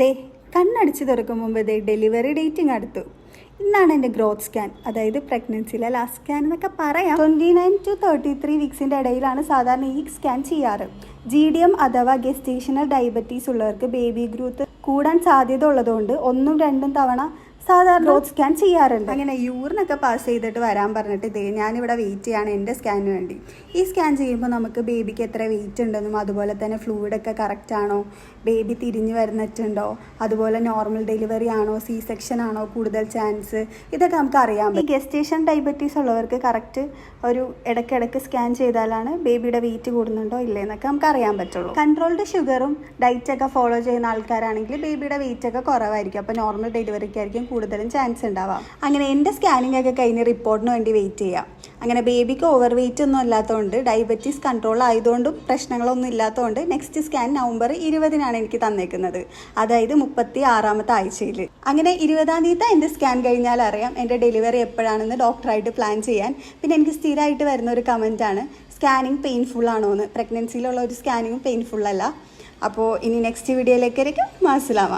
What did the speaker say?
ദേ കണ്ണടിച്ച് തുറക്കും മുമ്പ് ദേ delivery dating അടുത്തു. ഇന്നാണ് എൻ്റെ ഗ്രോത്ത് സ്കാൻ, അതായത് പ്രഗ്നൻസിയിലെ ലാസ്റ്റ് സ്കാൻ എന്നൊക്കെ പറയാം. 29 to 33 വീക്സിൻ്റെ ഇടയിലാണ് സാധാരണ ഈ സ്കാൻ ചെയ്യാറ്. GDM അഥവാ ഗെസ്റ്റേഷണൽ ഡയബറ്റീസ് ഉള്ളവർക്ക് ബേബി ഗ്രോത്ത് കൂടാൻ സാധ്യത ഉള്ളതുകൊണ്ട് 1-2 തവണ സാധാരണ ഗ്രോത്ത് സ്കാൻ ചെയ്യാറുണ്ട്. അങ്ങനെ യൂറിനൊക്കെ പാസ് ചെയ്തിട്ട് വരാൻ പറഞ്ഞിട്ട് ഇതേ ഞാനിവിടെ വെയിറ്റ് ചെയ്യാണ് എൻ്റെ സ്കാനിന് വേണ്ടി. ഈ സ്കാൻ ചെയ്യുമ്പോൾ നമുക്ക് ബേബിക്ക് എത്ര വെയിറ്റ് ഉണ്ടെന്നും അതുപോലെ തന്നെ ഫ്ലൂയിഡൊക്കെ കറക്റ്റ് ആണോ, ബേബി തിരിഞ്ഞു വരുന്നിട്ടുണ്ടോ, അതുപോലെ നോർമൽ ഡെലിവറി ആണോ, C-സെക്ഷൻ ആണോ കൂടുതൽ ചാൻസ്, ഇതൊക്കെ നമുക്ക് അറിയാം. ഈ ഗെസ്റ്റേഷൻ ഡയബറ്റീസ് ഉള്ളവർക്ക് കറക്റ്റ് ഒരു ഇടയ്ക്കിടയ്ക്ക് സ്കാൻ ചെയ്താലാണ് ബേബിയുടെ വെയിറ്റ് കൂടുന്നുണ്ടോ ഇല്ലേന്നൊക്കെ നമുക്ക് അറിയാൻ പറ്റുള്ളൂ. കൺട്രോൾഡ് ഷുഗറും ഡയറ്റൊക്കെ ഫോളോ ചെയ്യുന്ന ആൾക്കാരാണെങ്കിൽ ബേബിയുടെ വെയിറ്റ് ഒക്കെ കുറവായിരിക്കും. അപ്പോൾ നോർമൽ ഡെലിവറിക്കായിരിക്കും കൂടുതലും ചാൻസ് ഉണ്ടാവാം. അങ്ങനെ എൻ്റെ സ്കാനിങ് ഒക്കെ കഴിഞ്ഞ് റിപ്പോർട്ടിന് വേണ്ടി വെയിറ്റ് ചെയ്യാം. അങ്ങനെ ബേബിക്ക് ഓവർ വെയിറ്റ് ഒന്നും ഇല്ലാത്തതുകൊണ്ട് ഡയബറ്റീസ് കൺട്രോൾ ആയതുകൊണ്ടും പ്രശ്നങ്ങളൊന്നും ഇല്ലാത്തതുകൊണ്ട് നെക്സ്റ്റ് സ്കാൻ നവംബർ 20-നാണ് എനിക്ക് തന്നേക്കുന്നത്, അതായത് 36ാമത്തെ ആഴ്ചയിൽ. അങ്ങനെ 20-ാം തീയതി എൻ്റെ സ്കാൻ കഴിഞ്ഞാൽ അറിയാം എൻ്റെ ഡെലിവറി എപ്പോഴാണെന്ന് ഡോക്ടറായിട്ട് പ്ലാൻ ചെയ്യാൻ. പിന്നെ എനിക്ക് സ്ഥിരമായിട്ട് വരുന്ന ഒരു കമൻറ്റാണ് സ്കാനിങ് പെയിൻഫുൾ ആണോ എന്ന്. പ്രഗ്നൻസിയിലുള്ള ഒരു സ്കാനിങ് പെയിൻഫുൾ അല്ല. അപ്പോൾ ഇനി നെക്സ്റ്റ് വീഡിയോയിലേക്കായിരിക്കും. മാസലാമ.